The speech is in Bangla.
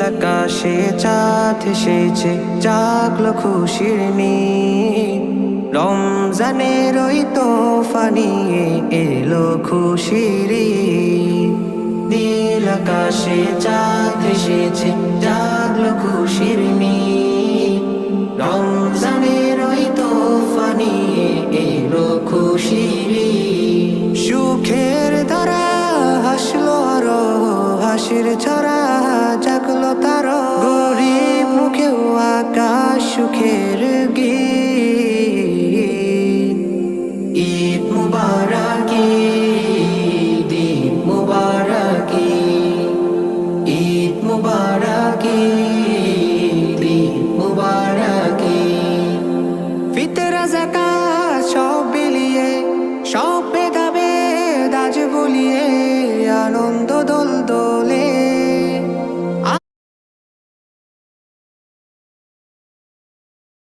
আকাশে চাঁদ এসেছে, জাগলো খুশির নীল। রমজানের ওই তোফা নিয়ে এলো খুশির ঈদ। নীল আকাশে চাঁদ এসেছে, জাগলো খুশির নীল। রমজানের ওই তোফা নিয়ে এলো খুশির ঈদ। সুখের ধারা হাসলো আরো, হাসির ছড়া জাগলো তারো। গরিব মুখেও আকাশ সুখের গীত। ঈদ মুবারক, ঈদ মুবারক, ঈদ মুবারক।